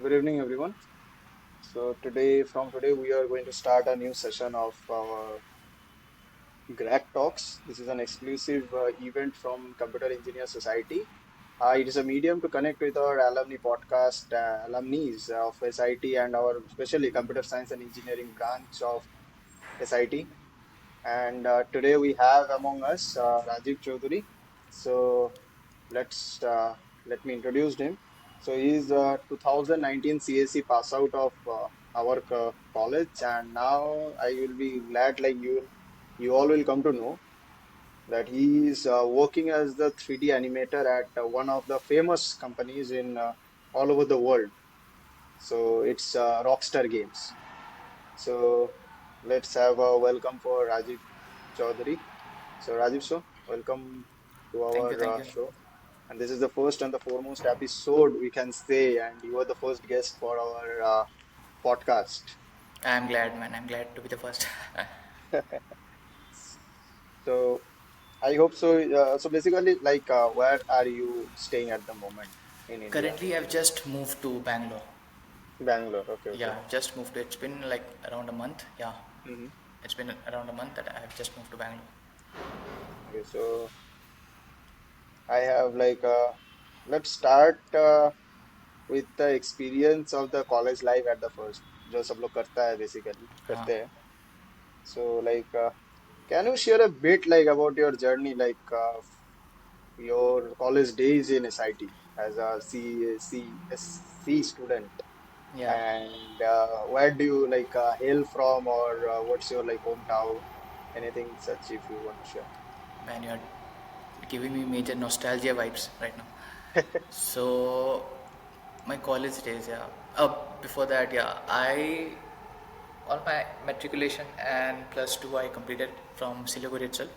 Good evening, everyone. From today, we are going to start a new session of our Grad Talks. This is an exclusive event from Computer Engineer Society. It is a medium to connect with our alumni podcast, alumni of SIT and our especially Computer Science and Engineering branch of SIT. And today we have among us Rajiv Chowdhury. So let's let me introduce him. So he's 2019 CSE pass out of our college, and now I will be glad like you all will come to know that he is working as the 3D animator at one of the famous companies in all over the world. So it's Rockstar Games. So let's have a welcome for Rajiv Chowdhury. So Rajiv, sir, welcome to Thank you, our thank you. show. And this is the first and the foremost episode we can say, and you are the first guest for our podcast. I'm glad, man. I'm glad to be the first. So I hope so. So basically, like, where are you staying at the moment in India? Currently, I've just moved to Bangalore. Bangalore. Okay, okay. Yeah, just moved. It's been like around a month. Yeah, Hmm. it's been around a month that I've just moved to Bangalore. Okay, so I have like, let's start with the experience of the college life at the first. जो सब लोग करता है basically हाँ. करते हैं. So like, can you share a bit like about your journey, like your college days in SIT as a C student, Yeah, and where do you like hail from, or what's your like hometown? Anything such if you want to share. man, you're giving me major nostalgia vibes right now. So, my college days, yeah. Before that, yeah, all my matriculation and plus two I completed from Siliguri itself.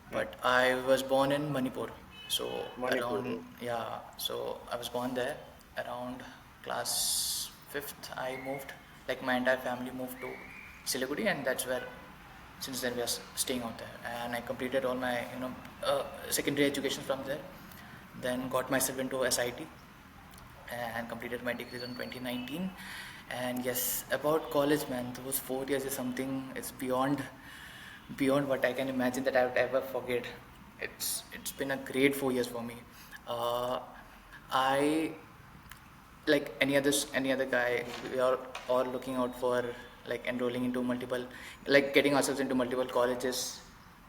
Hmm. But I was born in Manipur. So Manipur. around, yeah, so I was born there. Around class 5th I moved, like my entire family moved to Siliguri, and that's where since then we are staying out there. And I completed all my secondary education from there. Then got myself into SIT and completed my degrees in 2019. And yes, about college, man, those 4 years is something, it's beyond what I can imagine that I would ever forget. It's been a great 4 years for me. uh, I, like any other guy, we are all looking out for like enrolling into multiple, like getting ourselves into multiple colleges,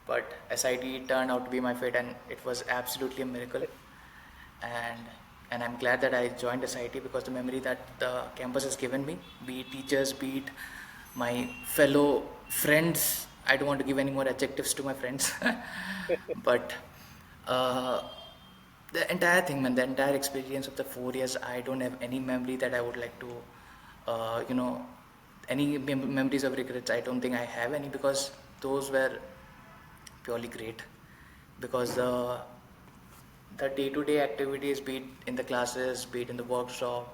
but SIT turned out to be my fate, and it was absolutely a miracle. and and I'm glad that I joined SIT because the memory that the campus has given me, be it teachers, be it my fellow friends. I don't want to give any more adjectives to my friends, but uh, the entire thing, man, the entire experience of the 4 years, I don't have any memory that I would like to, uh, you know, any memories of regrets. I don't think I have any because those were purely great. Because the day-to-day activities, be it in the classes, be it in the workshop,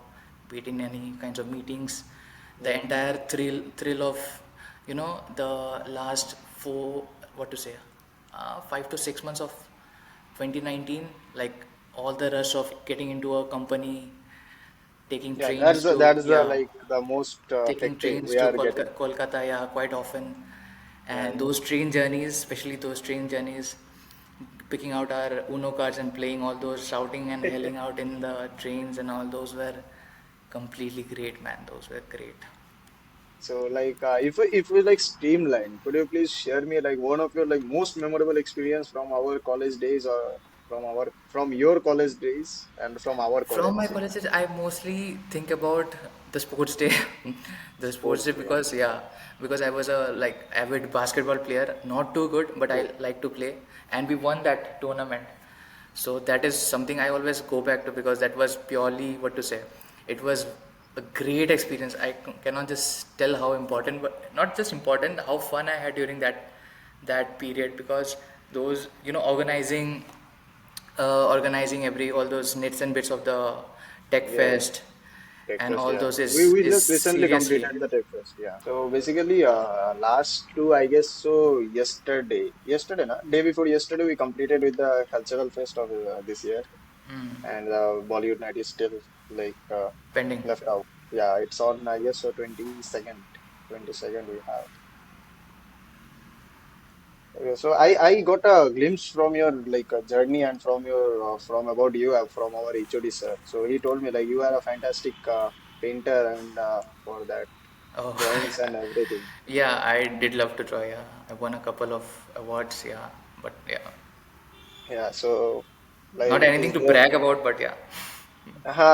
be it in any kinds of meetings, the Hmm. entire thrill of the last what to say 5 to 6 months of 2019, like all the rush of getting into a company, taking Yeah, trains to, that is the yeah, like the most taking hectic trains we to are getting. Kolkata, yeah, quite often. Yeah, I And know. those train journeys, especially those train journeys, picking out our Uno cards and playing all those, shouting and yelling out in the trains, and all those were completely great, man. Those were great. So like if we like streamline, could you please share me like one of your like most memorable experience from our college days, or from your college days and from our From my college colleges, I mostly think about the sports day, the sports sports day day? Yeah. because, yeah, because I was a like avid basketball player, not too good, but I Oh, like to play, and we won that tournament. So that is something I always go back to because that was purely what to say. It was a great experience. I cannot just tell how important, but not just important, how fun I had during that period because those organizing every all those nits and bits of the tech yeah. fest and Breakfast. all Yeah. those We is just recently seriously. completed the breakfast. Yeah. So basically, last two, I guess so. Yesterday, na, day before yesterday, we completed with the cultural fest of this year. and Bollywood night is still like Pending. left out. Yeah, it's on I guess 22nd. 22nd we have. Okay, so I got a glimpse from your like journey and from your from about you from our HOD sir. So he told me like you are a fantastic painter and for that Oh, drawings and everything. yeah, I did love to draw. Yeah, I won a couple of awards. Yeah, but yeah, Yeah, so not like anything is to there? brag about, but yeah.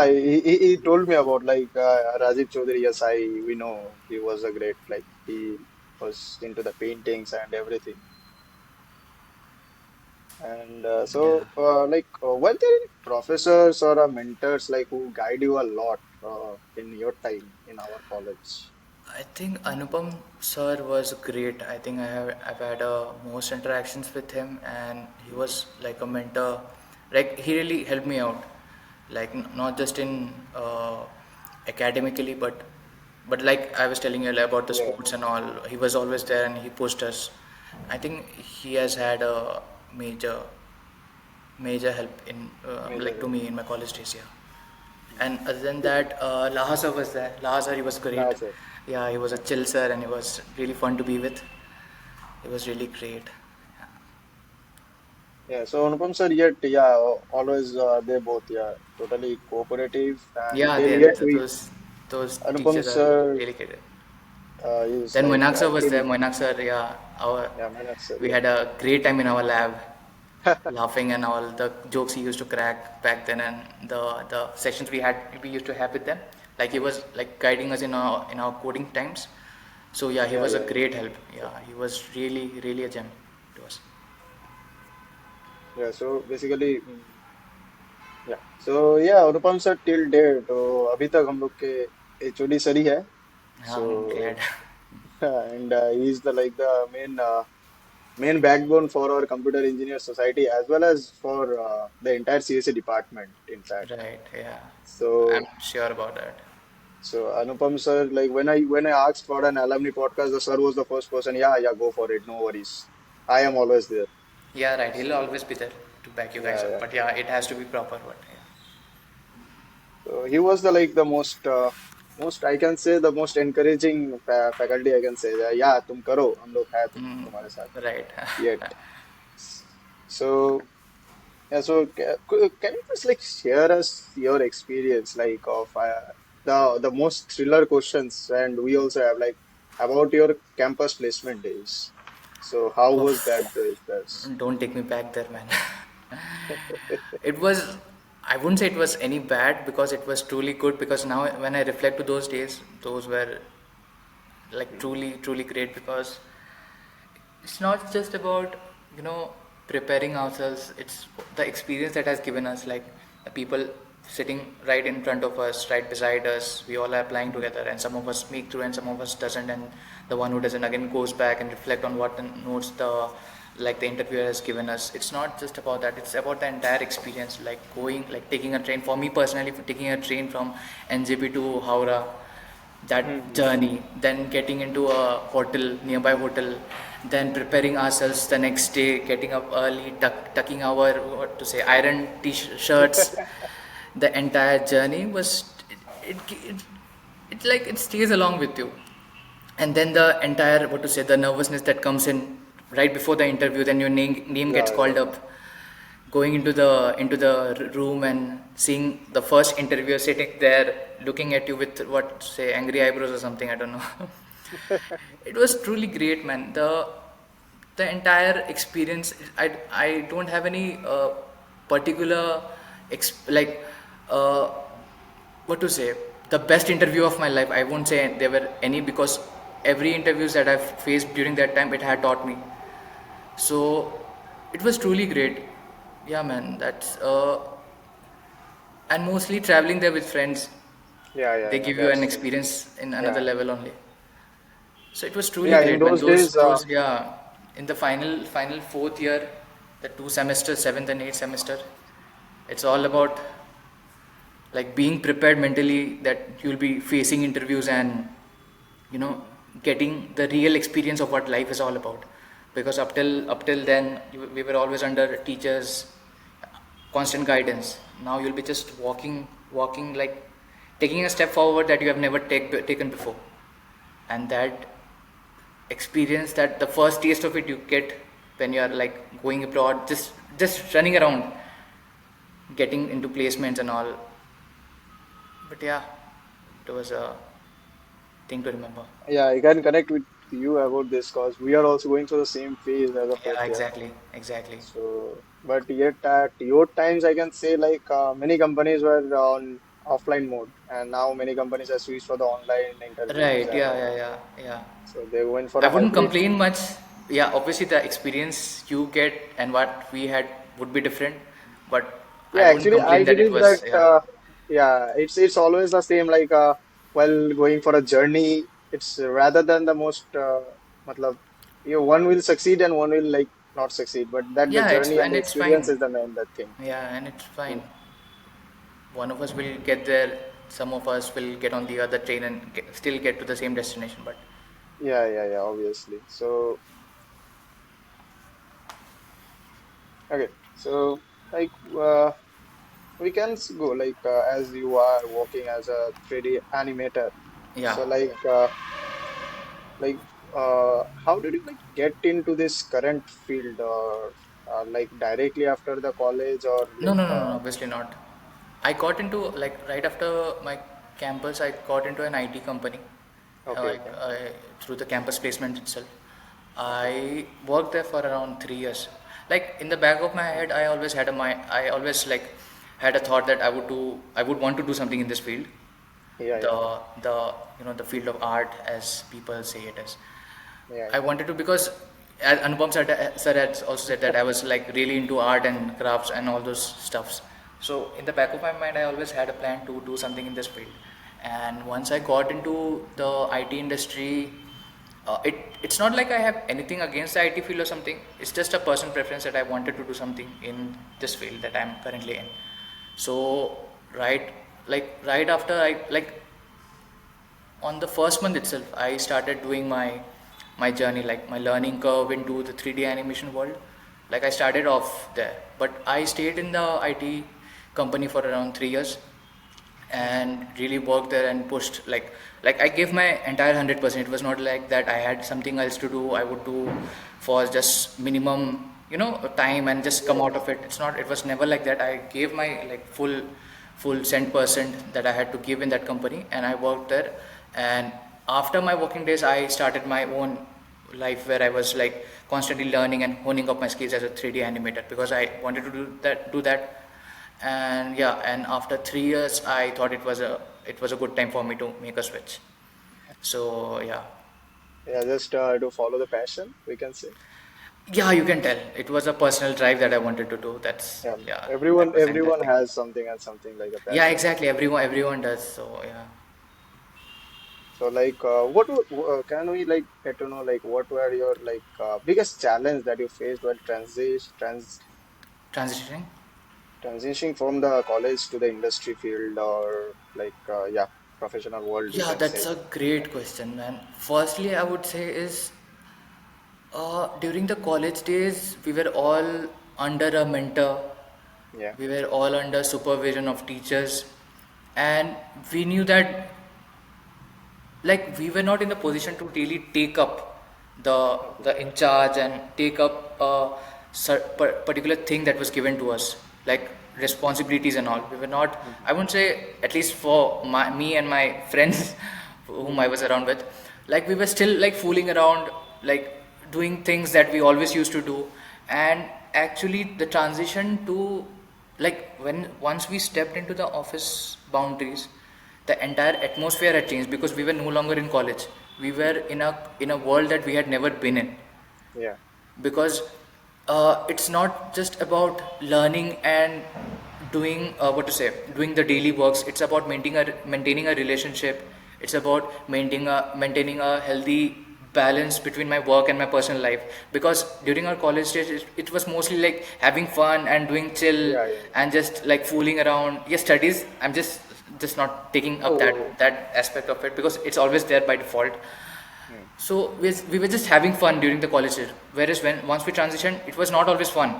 He told me about like Rajiv Chowdhury. Yes, we know he was a great like he was into the paintings and everything. And Yeah. were there any professors or mentors like who guide you a lot in your time in our college? I think Anupam sir was great. I think I've had most interactions with him, and he was like a mentor. Like he really helped me out, like not just in academically, but like I was telling you like, about the Yeah, sports and all. He was always there, and he pushed us. I think he has had a major help in major like to role. me in my college days. Yeah. And other than that, Laha sir was there. Laha sir, he was great. Yeah, sir. Yeah, he was a Yeah, chill sir and he was really fun to be with. It was really great. yeah. So Anupam sir, yet yeah, always they both yeah totally cooperative and Yeah, till yet we those Anupam teachers are sir really great. is Then like Moinak sir was there. till Moinak sir, yeah, yeah, Manak sir, we yeah. had a great time in our lab, laughing and all the jokes he used to crack back then, and the sessions we used to have with them. Like he was like guiding us in our coding times. So yeah, he Yeah, was a yeah, great help. Yeah, he was really a gem to us. yeah. So basically. या सो या अनुपम sir till date तो अभी तक हम लोग के HOD sir ही है Yeah, so I'm glad. And he is the like the main backbone for our computer engineer society as well as for the entire CSE department in fact Right, yeah. so I'm sure about that. Anupam sir like when I asked for an alumni podcast the sir was the first person yeah go for it no worries I am always there Yeah, right. He'll so always be there to back you guys yeah up. yeah But yeah, it has to be proper. But yeah. So he was the like the most I can say the most encouraging faculty I can say that yeah तुम करो हम लोग हैं तुम्हारे साथ Right. yet so yeah so can you just like share us your experience like of the most thriller questions and we also have like about your campus placement days so how was that Oof. this Don't take me back there, man. It was, I wouldn't say it was any bad because it was truly good. Because now, when I reflect to those days, those were like truly great because it's not just about preparing ourselves. It's the experience that has given us, like the people sitting right in front of us, right beside us. We all are applying together, and some of us make through and some of us doesn't, and the one who doesn't again goes back and reflect on what the notes the interviewer has given us. It's not just about that, it's about the entire experience, like going, like taking a train. For me personally, for taking a train from NJP to Howrah, that Mm-hmm. journey, then getting into a nearby hotel, then preparing ourselves the next day, getting up early, tucking our what to say iron t-shirts. The entire journey was it, it, it, it like it stays along with you. And then the entire what to say the nervousness that comes in right before the interview, then your name gets Yeah, yeah, called up, going into the room and seeing the first interviewer sitting there looking at you with what say angry eyebrows or something, I don't know. It was truly great, man. The entire experience, I don't have any particular like uh, what to say the best interview of my life. I won't say there were any because every interviews that I've faced during that time, it had taught me. So it was truly great. Yeah, man. That's and mostly traveling there with friends. They yeah give you an that's experience in another yeah level only. So it was truly yeah in great, man. those days Those yeah. In the final fourth year, the two semesters, seventh and eighth semester, it's all about like being prepared mentally that you'll be facing interviews and you know getting the real experience of what life is all about, because up till then we were always under teachers, constant guidance. Now you'll be just walking like taking a step forward that you have never taken before, and that experience, that the first taste of it you get when you are like going abroad, just running around, getting into placements and all. But yeah, it was a thing to remember. Yeah, I can connect with you about this because we are also going through the same phase as a Yeah, fourth year. exactly. So, but yet at your times, I can say like many companies were on offline mode, and now many companies have switched for the online interviews, Right. and Yeah. so they went for I a wouldn't hybrid. complain much. Yeah, obviously the experience you get and what we had would be different, but I Yeah, wouldn't actually, I complain that it believe that was, yeah. yeah, it's always the same. Like while going for a journey, it's rather than the most matlab, one will succeed and one will like not succeed, but that the Yeah, journey and the it's experience fine. is the main that thing. Yeah, and it's Hmm. fine. One of us will get there, some of us will get on the other train and still get to the same destination. But Yeah, obviously. So okay, so like we can go like as you are working as a 3D animator. yeah, So like how did you like get into this current field or like directly after the college or like no, obviously not. I got into like right after my campus, I got into an IT company, okay, like okay. through the campus placement itself. I worked there for around 3 years. Like in the back of my head, I always like had a thought that I would want to do something in this field, Yeah. the the field of art as people say it as. Yeah, I wanted to, because as Anupam sir had also said that I was like really into art and crafts and all those stuffs. So in the back of my mind, I always had a plan to do something in this field. And once I got into the IT industry, it's not like I have anything against the IT field or something. It's just a personal preference that I wanted to do something in this field that I'm currently in. So right right after I like on the first month itself, I started doing my journey, like my learning curve into the 3D animation world. Like I started off there, but I stayed in the IT company for around 3 years and really worked there and pushed like I gave my entire 100%. It was not like that I had something else to do. I would do for just minimum, time and just come yeah, out of it. It was never like that. I gave my like full cent percent that I had to give in that company, and I worked there. And after my working days, I started my own life where I was like constantly learning and honing up my skills as a 3D animator, because I wanted to do that. And yeah, and after 3 years, I thought it was a good time for me to make a switch. So yeah. yeah. Just to follow the passion, we can say. Yeah, you can tell it was a personal drive that I wanted to do. That's, Yeah, yeah, that was everyone interesting. has something and something like a Yeah, passion. exactly. Everyone does. So yeah. So like, can we like get to know like what were your like biggest challenge that you faced while Transitioning. transitioning from the college to the industry field or like yeah, professional world, we Yeah, can that's say. a great question, man. Firstly, I would say is during the college days, we were all under a mentor. Yeah. We were all under supervision of teachers, and we knew that like we were not in the position to really take up Okay. the in charge and take up a particular thing that was given to us, like responsibilities and all. We were not, Mhm. I wouldn't say, at least for me and my friends whom I Mhm. was around with, like we were still like fooling around, like doing things that we always used to do. And actually the transition to, like, when once we stepped into the office boundaries, the entire atmosphere had changed, because we were no longer in college. We were in a world that we had never been in. Yeah. Because it's not just about learning and doing what to say doing the daily works. It's about maintaining a relationship. It's about maintaining a healthy balance between my work and my personal life. Because during our college days, it was mostly like having fun and doing chill Yeah. and just like fooling around. Yes, studies, I'm just not taking up Oh. that aspect of it, because it's always there by default. Hmm. So we were just having fun during the college year. Whereas when once we transitioned, it was not always fun.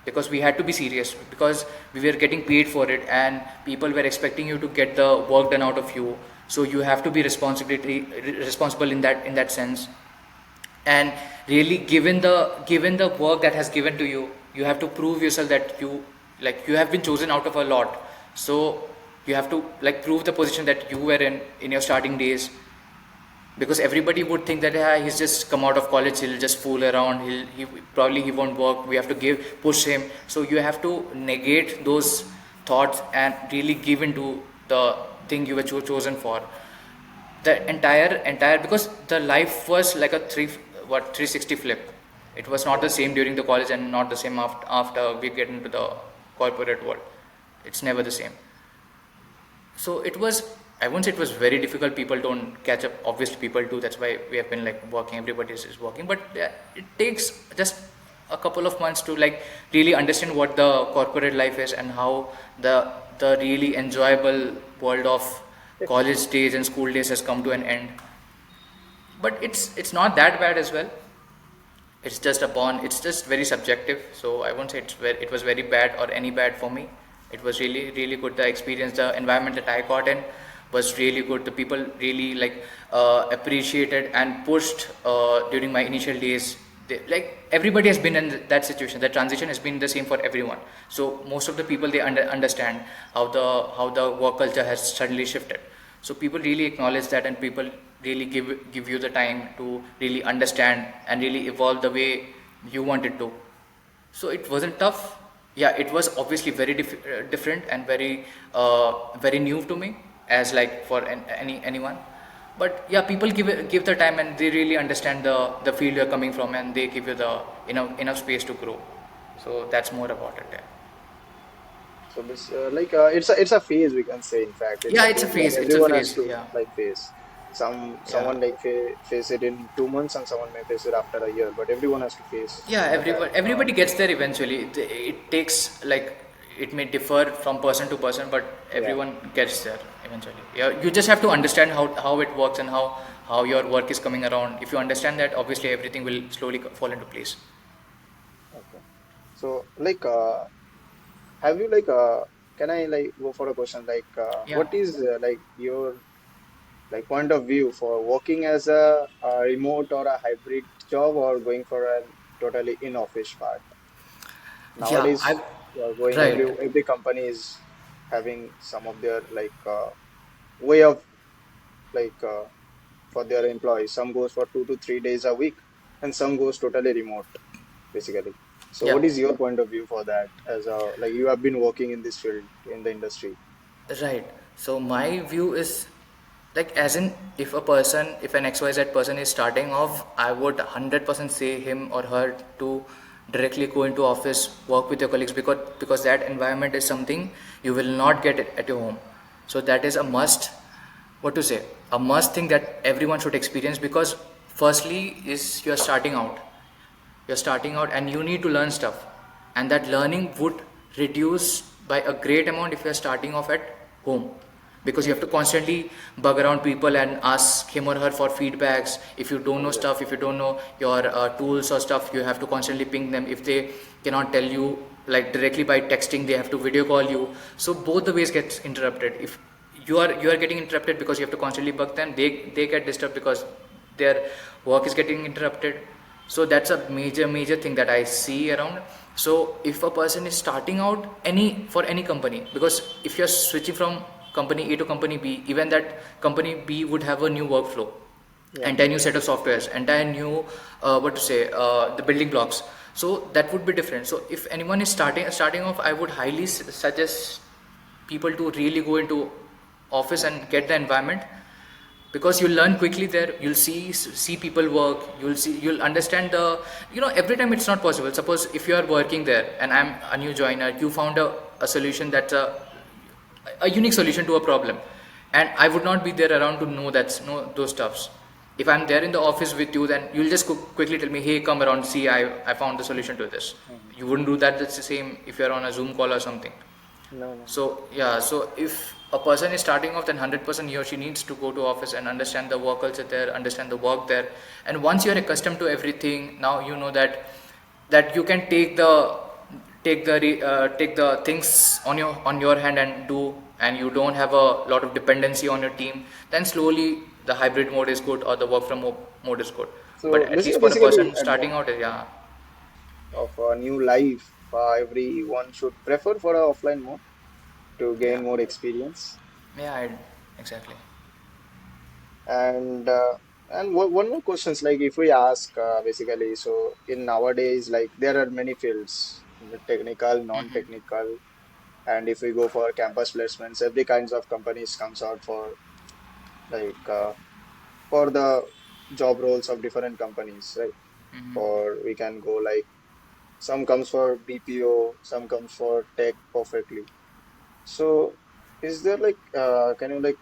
because we had to be serious, because we were getting paid for it and people were expecting you to get the work done out of you. So you have to be responsible in that sense. And really, given the work that has given to you, you have to prove yourself that you have been chosen out of a lot. So you have to like prove the position that you were in your starting days, because everybody would think that, yeah, he's just come out of college, he'll just fool around, he probably he won't work, we have to push him. So you have to negate those thoughts and really give into the thing you were chosen for. The entire because the life was like a 360 flip. It was not the same during the college and not the same after we get into the corporate world. It's never the same. So it was, I won't say it was very difficult. People don't catch up. Obviously, people do. That's why we have been like working. Everybody is working, but yeah, it takes just a couple of months to like really understand what the corporate life is and how the really enjoyable world of college days and school days has come to an end. But it's not that bad as well. It's just it's just very subjective. So I won't say it was very bad or any bad for me. It was really really good. The experience, the environment that I got in was really good. The people really like appreciated and pushed during my initial days. Like everybody has been in that situation. The transition has been the same for everyone. So most of the people, they understand how the work culture has suddenly shifted. So people really acknowledge that, and people really give you the time to really understand and really evolve the way you want it to. So it wasn't tough. Yeah, it was obviously very different and very new to me, as like for anyone. But yeah, people give the time, and they really understand the field you're coming from, and they give you the enough space to grow. So that's more about it. Yeah, So this it's a phase, we can say. In fact, it's yeah, a it's a phase that phase. It's a everyone has phase. to Yeah, like face. yeah. Someone like face it in 2 months, and someone may face it after a year. But everyone has to face Yeah, that everybody gets phase. there eventually. It takes like, it may differ from person to person, but Yeah. everyone gets there eventually. Yeah, you just have to understand how it works and how your work is coming around. If you understand that, obviously everything will slowly fall into place. Okay. So have you can I like go for a question Yeah, what is like your like point of view for working as a remote or a hybrid job or going for a totally in office part? yeah, I Nowadays, going right. every company is having some of their way of like for their employees. Some goes for 2 to 3 days a week, and some goes totally remote, basically. So, Yeah, what is your point of view for that? As a like you have been working in this field in the industry. right. So my view is like, as in, if an XYZ person is starting off, I would 100% say him or her to directly go into office, work with your colleagues, because that environment is something you will not get at your home. So that is a must. What to say? A must thing that everyone should experience, because firstly is you're starting out and you need to learn stuff, and that learning would reduce by a great amount if you're starting off at home, because you have to constantly bug around people and ask him or her for feedbacks. If you don't know stuff, Exactly. if you don't know your tools or stuff, you have to constantly ping them. If they cannot tell you like directly by texting, they have to video call you. So both the ways gets interrupted. If you are getting interrupted because you have to constantly bug them, they get disturbed because their work is getting interrupted. So that's a major thing that I see around. So if a person is starting out for any company, because if you're switching from company A to company B, even that company B would have a new workflow, Yeah. entire new set of softwares, entire new the building blocks. So that would be different. So if anyone is starting off, I would highly suggest people to really go into office and get the environment, because you'll learn quickly there. You'll see people work. You'll understand every time it's not possible. Suppose if you are working there and I'm a new joiner, you found a solution that's a unique solution to a problem, and I would not be there around to know those stuffs. If I'm there in the office with you, then you'll just quickly tell me, hey, come around, see, I found the solution to this. Mhm. You wouldn't do that. That's the same if you're on a Zoom call or something. No, no. So yeah, so if a person is starting off, then 100% he or she needs to go to office and understand the work culture there, understand the work there. And once you're accustomed to everything, now you know that you can take the things on your hand and do, and you don't have a lot of dependency on your team, then slowly the hybrid mode is good or the work from home mode is good. But So at this is least for a basically person starting out, advantage yeah, of a new life. Everyone should prefer for a offline mode to yeah, gain more experience. yeah, exactly. And one more questions, like if we ask basically, so in nowadays, like there are many fields, technical, non-technical, and if we go for campus placements, every kinds of companies comes out for like for the job roles of different companies, right? Or we can go like some comes for BPO, some comes for tech perfectly. So, is there like, can you like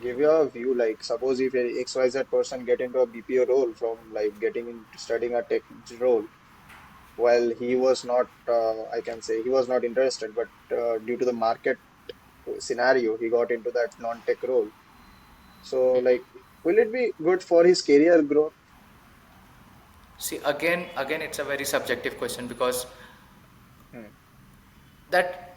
give your view? Like, suppose if a XYZ person get into a BPO role from like getting into studying a tech role, while he was not, I can say he was not interested, but due to the market scenario, he got into that non-tech role. So, like, will it be good for his career growth? See, again, it's a very subjective question because Hmm. that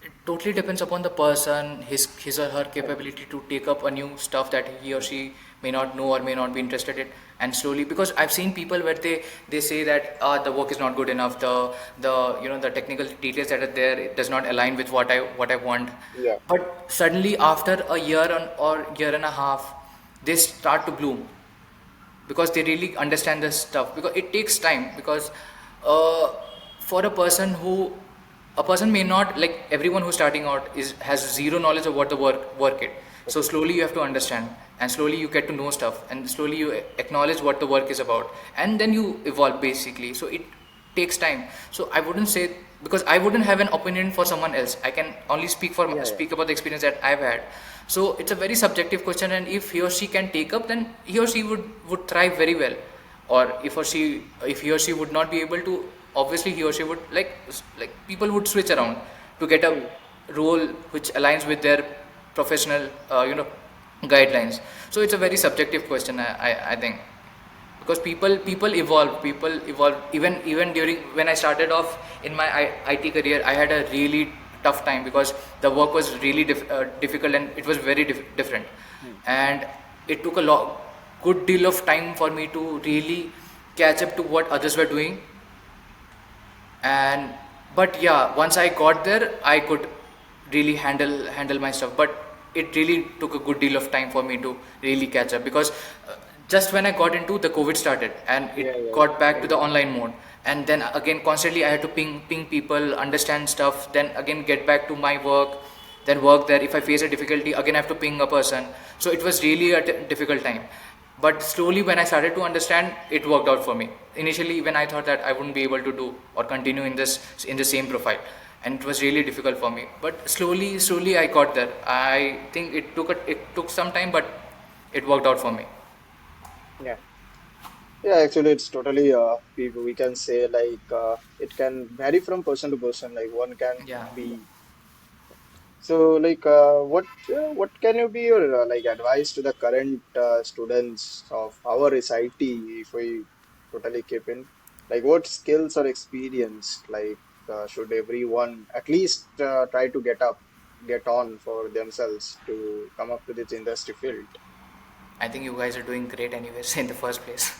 it totally depends upon the person, his or her Right. capability to take up a new stuff that he or she may not know or may not be interested in, and slowly, because I've seen people where they say that the work is not good enough, the the technical details that are there, it does not align with what I want, Yeah. but suddenly after a year or year and a half, they start to bloom because they really understand this stuff, because it takes time, because uh, for a person may not, like everyone who's starting out is has zero knowledge of what the work is. So Okay. slowly you have to understand, and slowly you get to know stuff, and slowly you acknowledge what the work is about, and then you evolve basically. So it takes time. So I wouldn't say, because I wouldn't have an opinion for someone else. I can only Yeah. Yeah. speak about the experience that I've had. So it's a very subjective question, and if he or she can take up, then he or she would thrive very well. Or if he or she would not be able to, obviously he or she would, like people would switch around to get a Hmm. role which aligns with their professional guidelines. So it's a very subjective question, I think, because people evolve. Even during when I started off in my IT career, I had a really tough time because the work was really difficult, and it was very different, Hmm. and it took a good deal of time for me to really catch up to what others were doing. And but yeah, once I got there, I could really handle my stuff, but it really took a good deal of time for me to really catch up, because just when I got into the COVID started, and Yeah. it Yeah. Yeah. got back to the Exactly. online mode, and then again constantly I had to ping people, understand stuff, then again get back to my work, then work there. If I face a difficulty, again I have to ping a person. So it was really a difficult time, but slowly when I started to understand, it worked out for me. Initially, when I thought that I wouldn't be able to do or continue in the same profile, and it was really difficult for me, but slowly I got there. I think it took some time, but it worked out for me. Yeah. Yeah, actually, it's totally we can say like it can vary from person to person. Like one can Yeah. be so like what can you be your like advice to the current students of our society if we totally keep in like what skills or experience like should everyone at least try to get on for themselves to come up to this industry field? I think you guys are doing great anyways in the first place.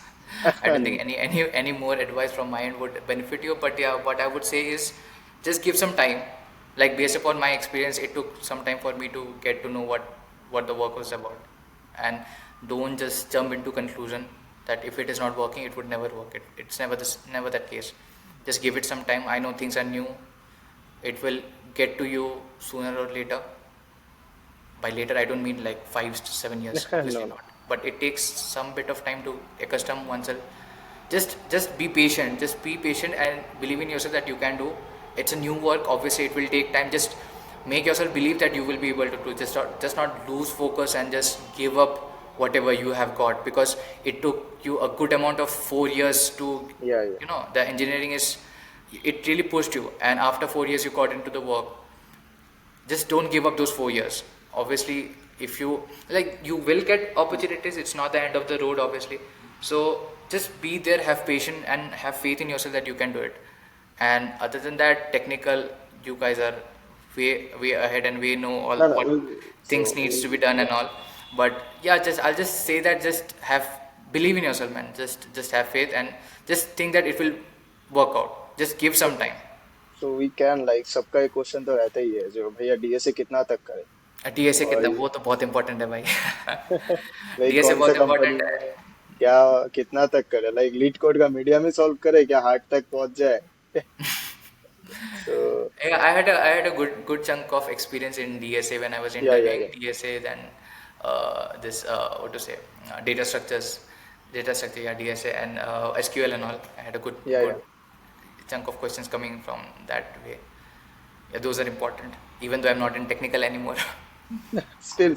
I don't think any more advice from my end would benefit you. But yeah, what I would say is just give some time. Like based upon my experience, it took some time for me to get to know what the work was about, and don't just jump into conclusion that if it is not working, it would never work. It's never that case. Just give it some time. I know things are new. It will get to you sooner or later. By later I don't mean like 5 to 7 years, No, obviously no. not, but it takes some bit of time to accustom oneself. Just be patient, just be patient and believe in yourself that you can do. It's a new work, obviously it will take time. Just make yourself believe that you will be able to do. Just not lose focus and just give up whatever you have got, because it took you a good amount of 4 years to, Yeah, yeah. the engineering is, it really pushed you, and after 4 years you got into the work. Just don't give up those 4 years. Obviously, if you like, you will get opportunities. It's not the end of the road, obviously. So just be there, have patience, and have faith in yourself that you can do it. And other than that, technical, you guys are way ahead and we know all No, no. what things So needs to be done and all. But yeah, just I'll just say that just have believe in yourself, man. Just have faith and just think that it will work out. Just give so some time. so we can like सबका एक question तो रहता ही है जो भैया DSA कितना तक करे डीएसए और कितना, वो तो बहुत इंपॉर्टेंट है भाई। लाइक डीएसए कौन सा बहुत कंपनी इंपॉर्टेंट है। में क्या कितना तक करे लाइक लीड कोड का मीडियम में सॉल्व करे क्या हार्ड तक पहुंच जाए so Yeah, I had a good chunk of experience in DSA when I was yeah interviewing DSA. Then this what to say, data structures, data structure, yeah, DSA and SQL and all. I had a good yeah chunk of questions coming from that way. Yeah, those are important. Even though I'm not in technical anymore. still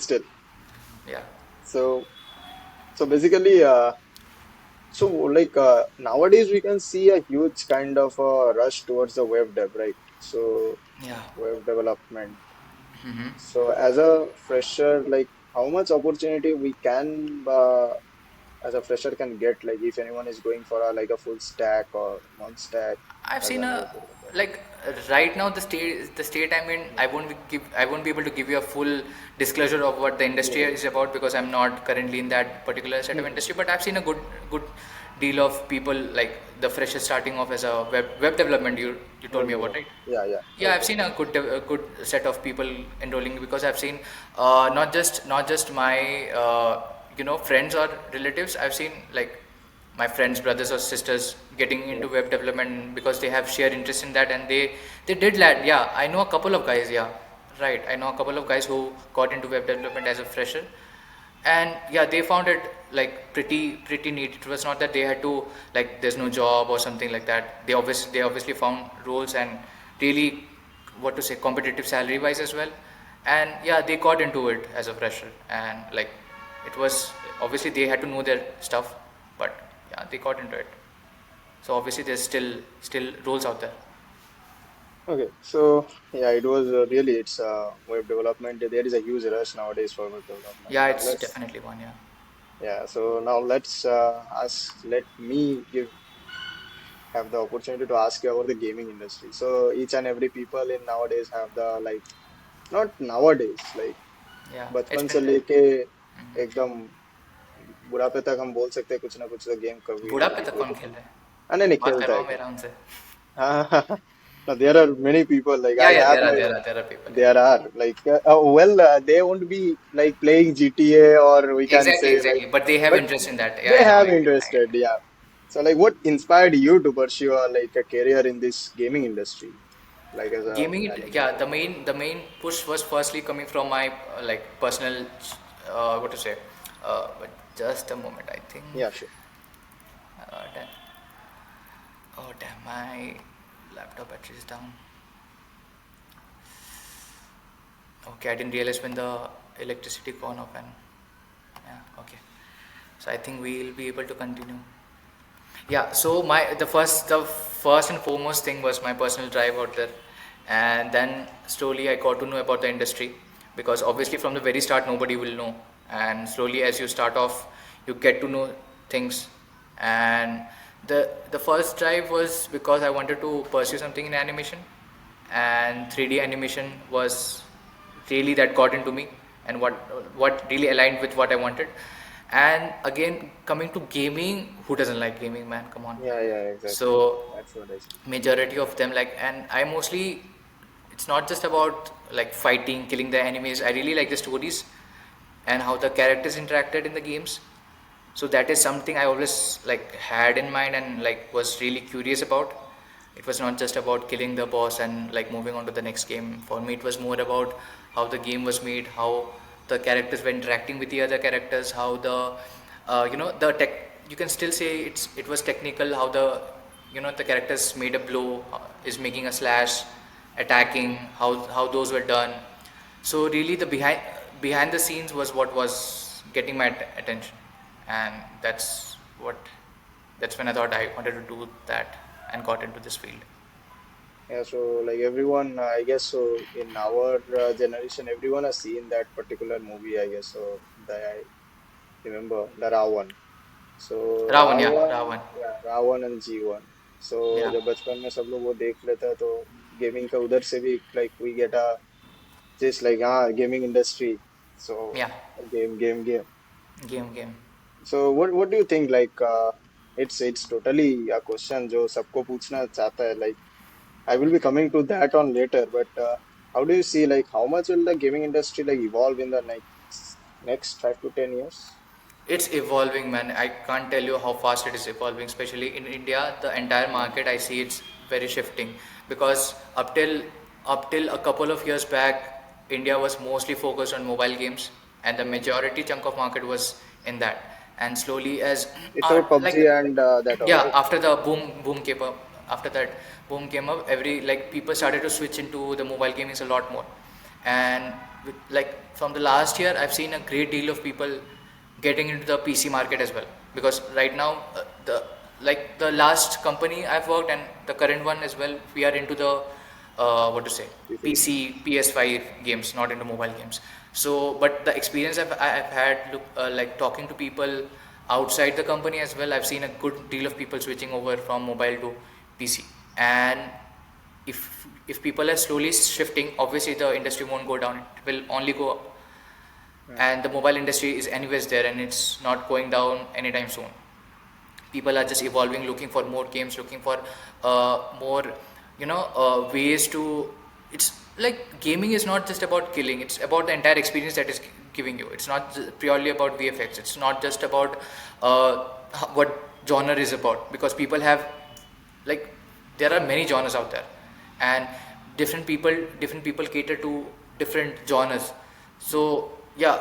Yeah, so so basically so like nowadays we can see a huge kind of rush towards the web dev, right? So yeah. web development. So as a fresher, like how much opportunity we can as a fresher can get, like if anyone is going for a like a full stack or one stack I've as seen a a web developer. like right now the state I'm in. Mm. I won't be able to give you a full disclosure of what the Yeah, industry yeah. is about because I'm not currently in that particular set of Mhm. industry. But I've seen a good deal of people like the freshers starting off as a web development. You told Web me about, right? development. Yeah, Yeah, web I've seen a development. good set of people enrolling because I've seen not just my friends or relatives. I've seen like my friends, brothers or sisters getting Yeah, into web development because they have shared interest in that and they did that. Yeah, I know a couple of guys. Yeah, right. I know a couple of guys who got into web development as a fresher, and yeah, they found it like pretty neat. It was not that they had to like there's no job or something like that. They obviously found roles and really what to say competitive salary wise as well, and yeah, they got into it as a fresher and like it was obviously they had to know their stuff, but yeah, they got into it. So obviously there's still roles out there. okay, so yeah, it was really it's web development. There is a huge rush nowadays for web development. Yeah, Now it's let's definitely one. Yeah. yeah, so now let's ask. Let me give have the opportunity to ask you about the gaming industry. So each and every people in nowadays have the like not nowadays like Yeah, it's बचपन से been there. लेके एकदम बुढ़ापे तक हम बोल सकते हैं कुछ ना कुछ तो गेम कभी ना बूढ़ा पे कभी तक कोई कौन तो खेल रहा है? नहीं नहीं बात खेलता है करवाओ मेरा खेलता उनसे. है no, there are many people like Yeah, I yeah, have there are my there are there are people. Yeah. there are like they won't be like playing GTA or we can Exactly, say like exactly. But they have but interest in that. Yeah, they I know have it. I interested yeah so like what inspired you to pursue like a career in this gaming industry like as a gaming yeah, animator. the main push was firstly coming from my like personal what to say but just a moment, I think. Yeah, sure. Damn. Oh damn, my laptop battery is down. Okay, I didn't realize when the electricity gone off. And yeah, okay, so I think we'll be able to continue. Yeah, so the first and foremost thing was my personal drive out there, and then slowly I got to know about the industry because obviously from the very start nobody will know, and slowly as you start off, you get to know things, and the first drive was because I wanted to pursue something in animation, and 3D animation was really that got into me and what really aligned with what I wanted. And again, coming to gaming, who doesn't like gaming, man? Come on. Yeah, exactly. So That's what I see. majority of them like, and I mostly, it's not just about like fighting, killing the enemies. I really like the stories and how the characters interacted in the games. So that is something I always like had in mind and like was really curious about. It was not just about killing the boss and like moving on to the next game. For me, it was more about how the game was made, how the characters were interacting with the other characters, how the the tech. You can still say it was technical. How the the characters made a blow, is making a slash, attacking. How those were done. So really, the behind the scenes was what was getting my attention, and that's when I thought I wanted to do that and got into this field. Yeah, so like everyone, I guess so in our generation, everyone has seen that particular movie, I guess. So I remember the Ravan. So Ravan, yeah, Ravan, Ravan. yeah, Ravan and G1. So Yeah, जब बचपन में सब लोग वो देख लेते हैं तो गेमिंग का उधर से भी like we get a just like हाँ gaming industry so yeah, game game game game. So what do you think like it's totally a question जो सबको पूछना चाहता है like I will be coming to that on later, but how do you see like how much will the gaming industry like evolve in the next 5 to 10 years? It's evolving, man. I can't tell you how fast it is evolving, especially in India. The entire Hmm. market I see it's very shifting because up till a couple of years back, India was mostly focused on mobile games, and the Hmm. majority chunk of market was in that. And slowly, as It's about PUBG like and that all, yeah, right? after the boom came up, after that boom came up, every like people started to switch into the mobile gaming a lot more, and like from the last year, I've seen a great deal of people getting into the PC market as well because right now the like the last company I've worked and the current one as well, we are into the what to say PC. PC PS5 games, not into mobile games. So but the experience I've had like talking to people outside the company as well, I've seen a good deal of people switching over from mobile to PC. And if people are slowly shifting, obviously the industry won't go down, it will only go up. Hmm. And the mobile industry is anyways there and it's not going down anytime soon. People are just evolving, looking for more games, looking for more ways to. It's like gaming is not just about killing, it's about the entire experience that is giving you. It's not purely about VFX, it's not just about uh, what genre is about, because people have like there are many genres out there, and different people cater to different genres. So yeah,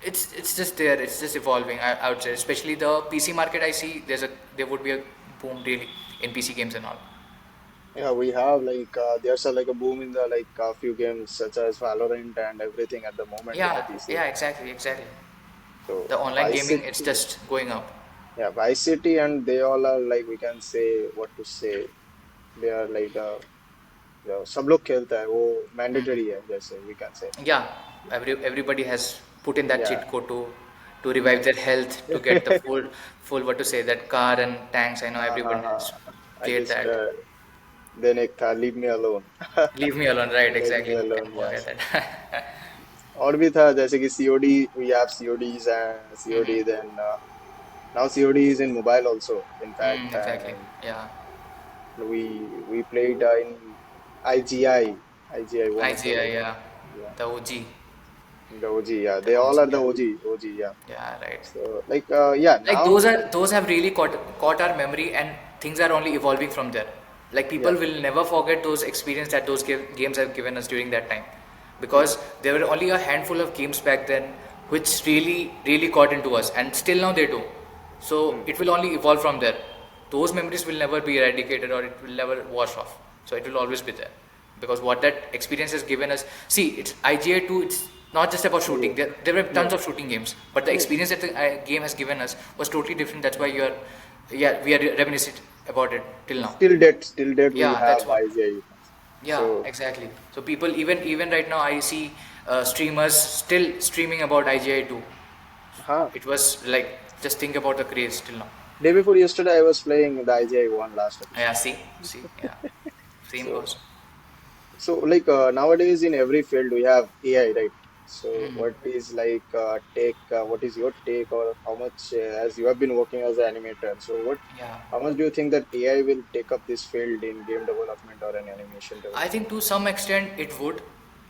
it's just there, it's just evolving, I would say, especially the PC market. I see there would be a boom really in PC games and all. Yeah, we have there's a like a boom in the like a few games such as Valorant and everything at the moment in the Yeah, PC. yeah, exactly. So The online Vice gaming, it's City, just going up. yeah, Vice City, and they all are like we can say what to say. They are like the सब लोग खेलता है वो Hmm. Mandatory है जैसे we can say. Yeah, everybody has put in that Yeah. cheat code to revive their health, to get the full what to say, that car and tanks. I know हाँ हाँ everyone has हाँ I played just that. then एक था Leave Me Alone. Leave me alone, right? Leave Exactly. Me Who can Alone, forget yes. that? और भी था जैसे कि COD, we have CODs and COD, Mm-hmm. then now COD is in mobile also in fact, Exactly. and Yeah. we played in IGI one of the IGI, like yeah. yeah The OG. the OG, yeah, The they all OG, are the yeah. OG, yeah. Yeah, right. So yeah Like now those have really caught our memory, and things are only evolving from there. Like people yeah. will never forget those experience that those games have given us during that time, Hmm. because there were only a handful of games back then which really caught into us, and still now they do. So Hmm. it will only evolve from there. Those memories will never be eradicated, or it will never wash off. So it will always be there, because what that experience has given us. See, it's IGA 2. It's not just about shooting. Yeah. There were tons Yeah. of shooting games, but the Yes. experience that the game has given us was totally different. That's why yeah, we are reminiscent about it till now. Still date we Yeah, have that's what. IGI. Yeah, So exactly. So people, even right now, I see streamers still streaming about IGI 2. huh. It was like, just think about the craze till now. Day before yesterday I was playing the IGI one last Yeah, episode. see, yeah, same So goes. nowadays in every field we have AI, right? So Mm, what is take? What is your take, or how much as you have been working as an animator? So yeah. how much do you think that AI will take up this field in game development or in animation I development? think to some extent it would.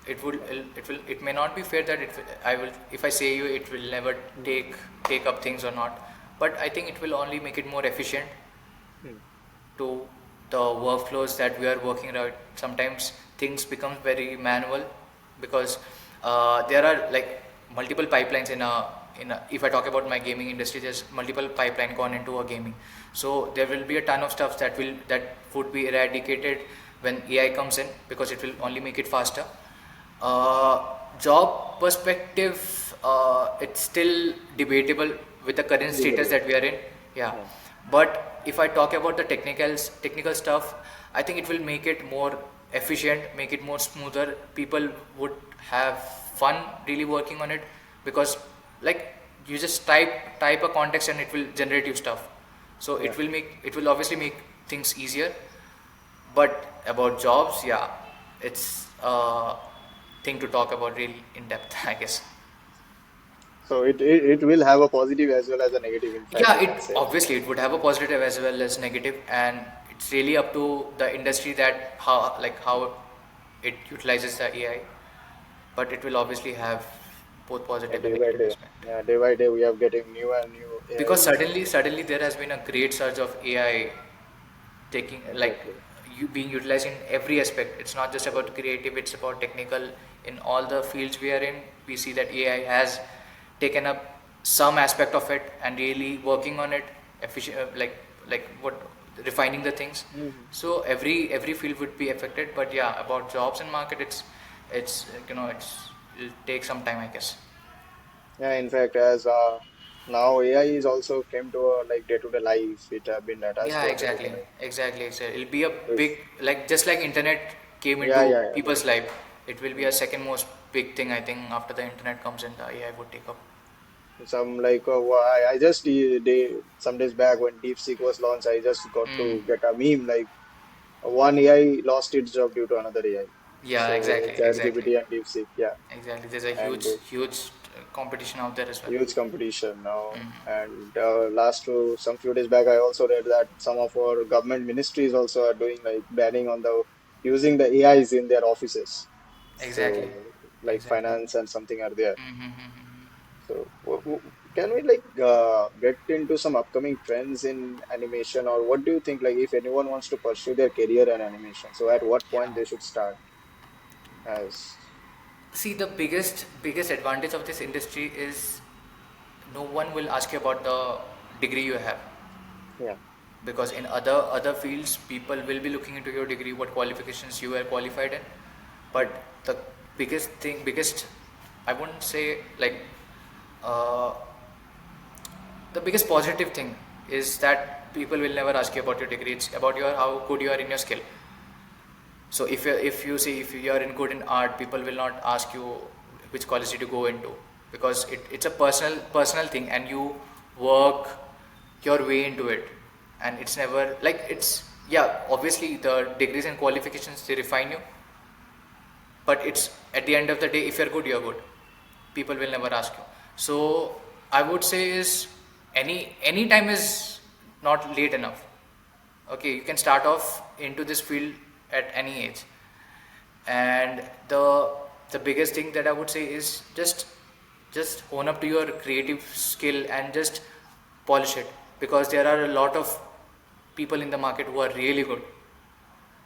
Yeah. It may not be fair that I will, if I say you, it will never Mm. take up things or not. But I think it will only make it more efficient Mm. to the workflows that we are working around. Sometimes things become very manual because there are like multiple pipelines if I talk about my gaming industry, there's multiple pipeline gone into a gaming. So there will be a ton of stuff that would be eradicated when AI comes in, because it will only make it faster. uh, Job perspective, it's still debatable with the current status Debatable. that we are in. Yeah, Yeah. but if I talk about the technical stuff, I think it will make it more efficient, make it more smoother. People would have fun really working on it, because like you just type a context and it will generate you stuff. So Yeah. it will obviously make things easier. But about jobs, yeah, it's a thing to talk about real in depth, I guess. So it will have a positive as well as a negative impact, Yeah, you can it say. obviously it would have a positive as well as negative, and it's really up to the industry that how it utilizes the AI. But it will obviously have both Yeah, positive and day by negative day. aspect. Yeah, day by day we are getting new and new Because AIs. suddenly there has been a great surge of AI taking Exactly. you being utilized in every aspect. It's not just about creative, it's about technical. In all the fields we are in, we see that AI has taken up some aspect of it and really working on it efficient, what refining the things. Hmm. So every field would be affected, but yeah, about jobs and market, it's it'll take some time, I guess. Yeah, in fact, as now AI is also came to a like day-to-day life. It have been attached Yeah, to our day-to-day exactly, life. exactly. It'll be a So if big, like just like internet came yeah, into yeah, yeah. people's life, it will be a Mm. second most big thing, I think, after the internet comes in, the AI would take up. Some like I just some days back when DeepSeek was launched, I just got Mm. to get a meme like one AI lost its job due to another AI. Yeah, So exactly, exactly, ChatGPT and DeepSeek, yeah, exactly. There's a and huge competition out there as well. huge competition now. Mm. And some few days back, I also read that some of our government ministries also are doing like banning on the using the AIs in their offices. Exactly, So like exactly. finance and something are there. Mm-hmm. So can we like get into some upcoming trends in animation, or what do you think? Like if anyone wants to pursue their career in animation, so at what Yeah. point they should start as See, the biggest advantage of this industry is no one will ask you about the degree you have, yeah. because in other fields people will be looking into your degree, what qualifications you are qualified in. But the biggest, I wouldn't say like, uh, the biggest positive thing is that people will never ask you about your degree. It's about your how good you are in your skill. So if you see if you are in good in art, people will not ask you which college did you go into, because it's a personal thing, and you work your way into it, and it's never like it's yeah, obviously the degrees and qualifications, they refine you, but it's at the end of the day, if you're good, you're good. People will never ask you. So I would say is any time is not late enough. Okay, you can start off into this field at any age. And the biggest thing that I would say is just hone up to your creative skill and just polish it, because there are a lot of people in the market who are really good,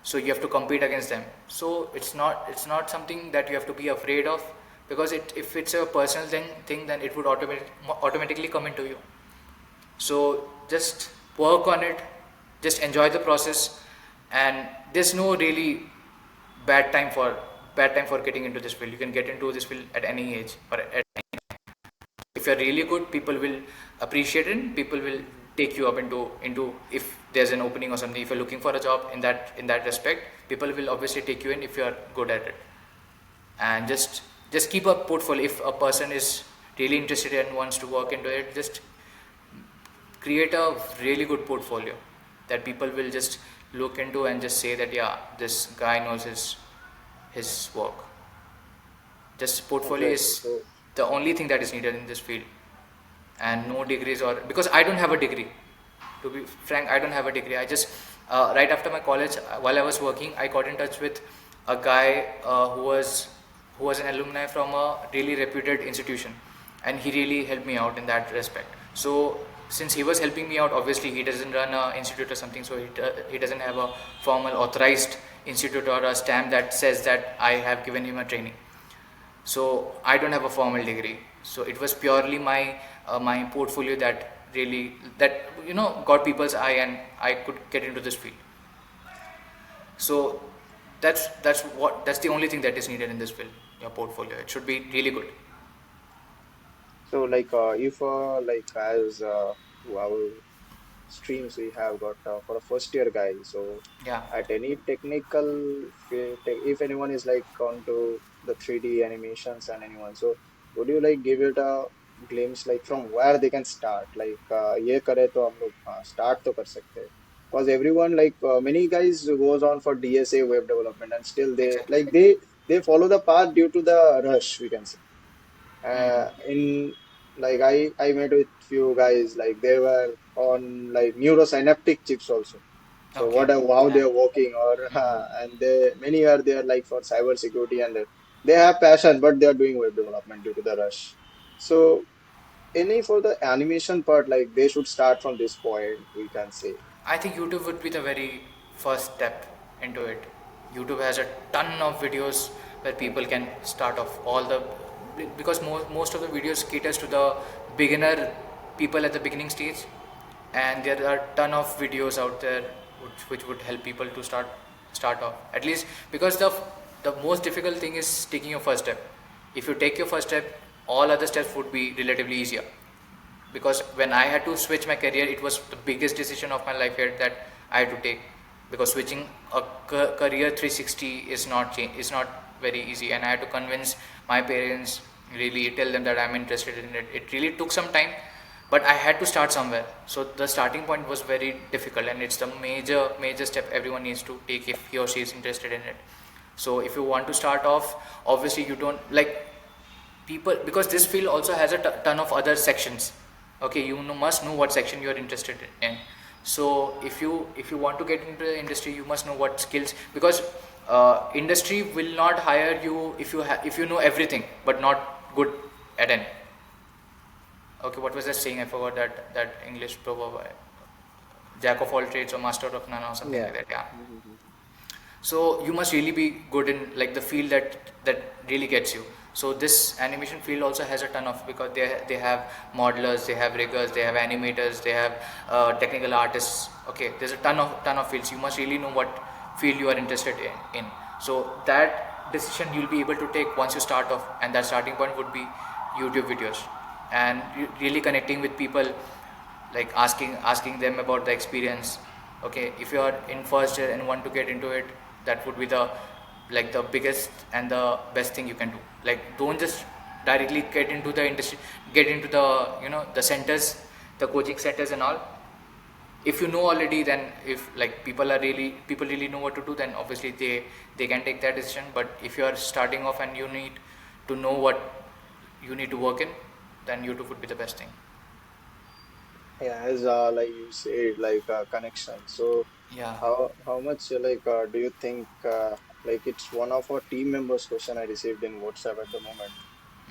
so you have to compete against them. So it's not something that you have to be afraid of, because if it's a personal thing, then it would automatically come into you. So just work on it, just enjoy the process, and there's no really bad time for bad time for getting into this field. You can get into this field at any age, or if you're really good, people will appreciate it, and people will take you up into if there's an opening or something. If you're looking for a job in that respect, people will obviously take you in if you're good at it. And just keep a portfolio. If a person is really interested and wants to work into it, just create a really good portfolio that people will just look into and just say that yeah, this guy knows his work. Just portfolio Exactly. is So the only thing that is needed in this field, and no degrees. Or because I don't have a degree, to be frank, I don't have a degree. I just right after my college, while I was working, I got in touch with a guy who was an alumni from a really reputed institution, and he really helped me out in that respect. So since he was helping me out, obviously he doesn't run a institute or something, so he doesn't have a formal authorized institute or a stamp that says that I have given him a training. So I don't have a formal degree. So it was purely my portfolio that really that got people's eye, and I could get into this field. So that's the only thing that is needed in this field. Your portfolio, it should be really good. like if like as our streams we have got for a first year guy. So Yeah. at any technical field, if anyone is like onto the 3D animations and anyone, so would you like give it a glimpse like from where they can start? Like ये करे तो हम लोग start तो कर सकते हैं. because everyone like many guys goes on for DSA web development and still they Exactly. like they follow the path due to the rush, we can say. Hmm. In like I met with few guys like they were on like neurosynaptic chips also. So Okay. what how they Yeah. are working or and they many are there like for cyber security and they have passion but they are doing web development due to the rush. So any for the animation part like they should start from this point, we can say. I think YouTube would be the very first step into it. YouTube has a ton of videos where people can start off all the because most of the videos caters to the beginner people at the beginning stage, and there are ton of videos out there which would help people to start off at least because the most difficult thing is taking your first step. If you take your first step, all other steps would be relatively easier because when I had to switch my career, it was the biggest decision of my life here that I had to take because switching a career 360 is not very easy, and I had to convince my parents, really tell them that I'm interested in it. It really took some time, but I had to start somewhere. So the starting point was very difficult, and it's the major step everyone needs to take if he or she is interested in it. So if you want to start off, obviously you don't like people because this field also has a ton of other sections. Okay, you must know what section you are interested in. So if you want to get into the industry, you must know what skills because industry will not hire you if you know everything but not good at any. Okay, what was that saying? I forgot that English proverb. Jack of all trades or master of none or something Yeah. like that. Yeah. Mhm. So you must really be good in like the field that really gets you. So this animation field also has a ton of because they have modelers, they have riggers, they have animators, they have technical artists. Okay, there's a ton of fields. You must really know what field you are interested in. So that decision you'll be able to take once you start off, and that starting point would be YouTube videos and really connecting with people, like asking them about the experience. Okay, if you are in first year and want to get into it, that would be the like the biggest and the best thing you can do. Like don't just directly get into the industry, get into the the centers, the coaching centers and all. If you know already, then if like people really know what to do, then obviously they can take that decision. But if you are starting off and you need to know what you need to work in, then YouTube would be the best thing. Yeah, as like you said, like connection. So, Yeah. how much like do you think like it's one of our team members' question I received in WhatsApp at the moment.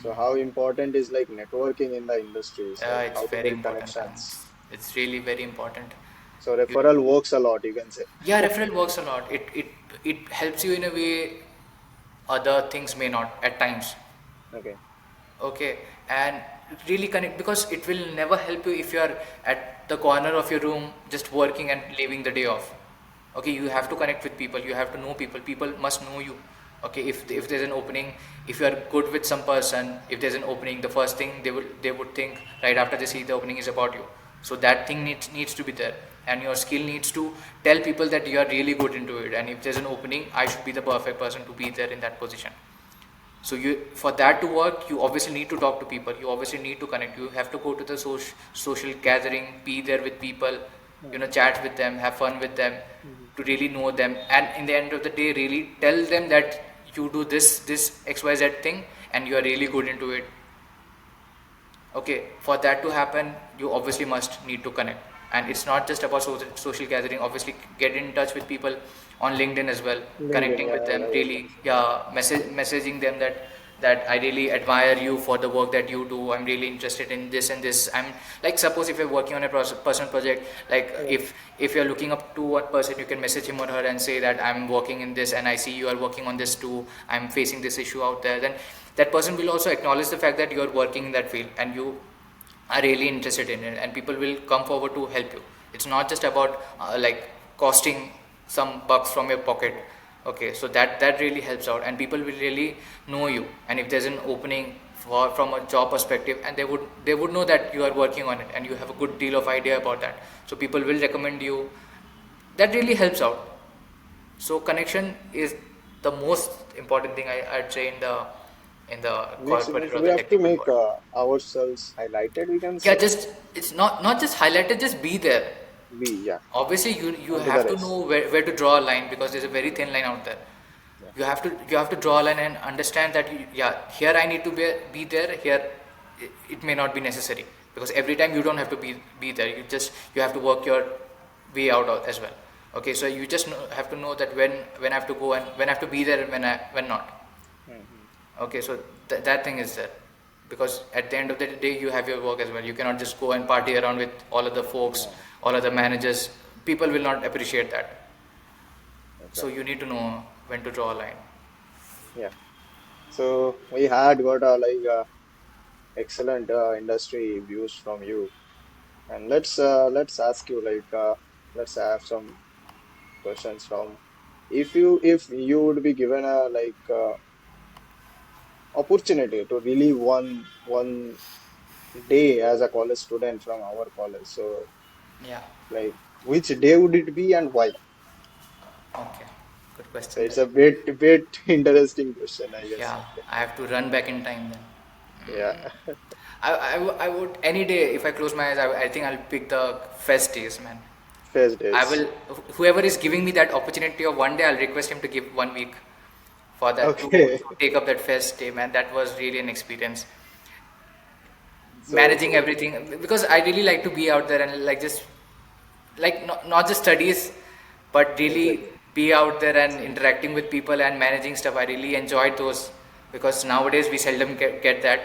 So, how important is like networking in the industries? Like It's how to very build important, man. connections. It's really very important. So, You, referral works a lot, you can say. yeah, referral works a lot. It helps you in a way other things may not at times. Okay. Okay, and really connect because it will never help you if you are at the corner of your room just working and leaving the day off. Okay, you have to connect with people, you have to know people, people must know you. Okay, if there's an opening, if you are good with some person, if there's an opening, the first thing they would think right after they see the opening is about you. So that thing needs to be there, and your skill needs to tell people that you are really good into it, and if there's an opening, I should be the perfect person to be there in that position. So you, for that to work, you obviously need to talk to people, you obviously need to connect, you have to go to the social gathering, be there with people, Mhm. chat with them, have fun with them, Mhm. to really know them, and in the end of the day really tell them that you do this xyz thing and you are really good into it. Okay, for that to happen, you obviously must need to connect. And it's not just about social gathering. Obviously, get in touch with people on LinkedIn as well, LinkedIn, connecting yeah, with them, I was really, gonna say. yeah, messaging them that I really admire you for the work that you do. I'm really interested in this and this. I'm like, suppose if you're working on a personal project, like Okay. if you're looking up to one person, you can message him or her and say that I'm working in this and I see you are working on this too. I'm facing this issue out there. Then that person will also acknowledge the fact that you are working in that field and you are really interested in it, and people will come forward to help you. It's not just about like costing some bucks from your pocket. Okay, so that really helps out, and people will really know you, and if there's an opening from a job perspective, and they would know that you are working on it and you have a good deal of idea about that, so people will recommend you. That really helps out. So connection is the most important thing I'd say in the corporate Means or we the have to technical make world. ourselves highlighted, we can Yeah, say. just it's not just highlighted, just be there. Yeah. Obviously you Onto the have to rest. know where to draw a line, because there's a very thin line out there. Yeah. You have to draw a line and understand that yeah, here I need to be there, here it may not be necessary, because every time you don't have to be there, you have to work your way out as well. Okay, so you just have to know that when I have to go and when I have to be there and when not. Hmm. Okay, so that thing is there, because at the end of the day you have your work as well. You cannot just go and party around with all of the folks, Yeah. all of the managers. People will not appreciate that. So Okay. you need to know when to draw a line. Yeah. So we had got a excellent industry views from you, and let's ask you let's have some questions from if you would be given a opportunity to relive one day as a college student from our college. So Yeah. which day would it be and why? Okay. Good So question it's then. a bit interesting question, I guess. Yeah, I have to run back in time then. Yeah. I would any day if I close my eyes. I think I'll pick the fest days, man. First I days. will. Whoever is giving me that opportunity of one day, I'll request him to give 1 week for that Okay. to take up that fest day, man. That was really an experience. So Managing everything, because I really like to be out there and like just like not just studies, but really exactly. be out there and interacting with people and managing stuff. I really enjoyed those, because nowadays we seldom get that.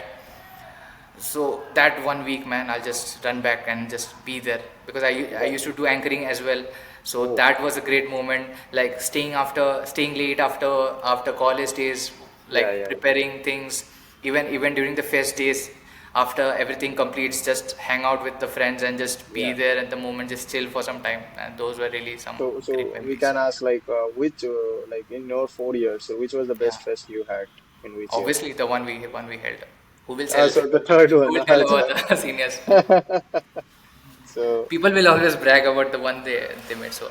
So that 1 week, man, I'll just run back and just be there, because I That, used to do anchoring as well. So oh, that was a great moment, like staying late after college days, yeah, like yeah, preparing things, even during the fest days, after everything completes, just hang out with the friends and just be yeah. there at the moment, just chill for some time. And those were really some great So we memories. can ask which in your 4 years, so which was the Yeah. best fest you had in which year? Obviously the one we held. Who will sell So the third who one. will tell about the seniors? So People will always brag about the one they made. So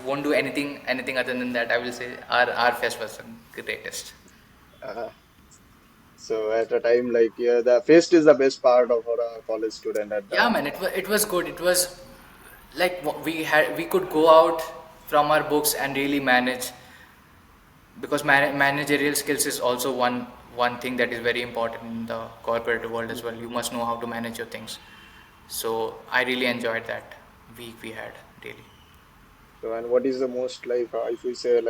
won't do anything other than that. I will say our fest was the greatest. uh, so at a time yeah, the fest is the best part of for a college student at Yeah, the man, it was good. It was like we could go out from our books and really manage, because managerial skills is also one thing that is very important in the corporate world as well. You must know how to manage your things. So I really enjoyed that week we had, really. So, and what is the most if we say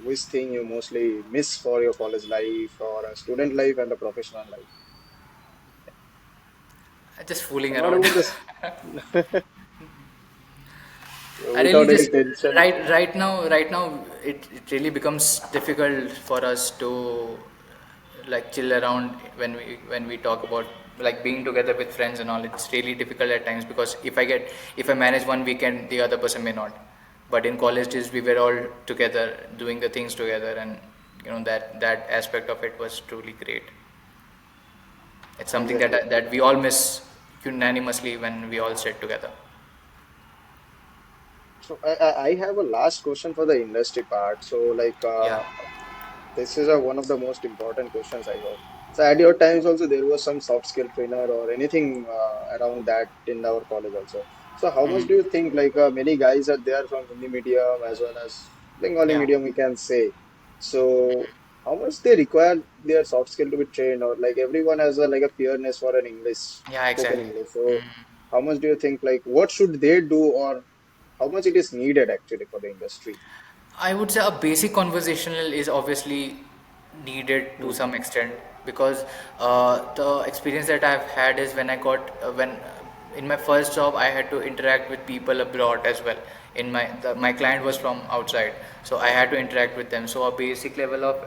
which thing you mostly miss for your college life or a student life and a professional life? Just fooling Not around. about this I really without any just tension. right now it really becomes difficult for us to like chill around when we talk about like being together with friends and all. It's really difficult at times, because if I manage one weekend, the other person may not. But in college days we were all together doing the things together, and that aspect of it was truly great. It's something Exactly. that we all miss unanimously when we all sit together. So I have a last question for the industry part. So Yeah. this is one of the most important questions I got. So at your times also there was some soft skill trainer or anything around that in our college also. So how much Mm. do you think many guys are there from Hindi medium as well as Bengali Yeah. medium we can say. So how much they require their soft skill to be trained or like everyone has a a fearness for an English Yeah, spoken exactly. English. So Mm. how much do you think what should they do or how much it is needed actually for the industry? I would say a basic conversational is obviously needed to Hmm. some extent, because the experience that I've had is when I got when in my first job I had to interact with people abroad as well. My client was from outside, so I had to interact with them. So a basic level of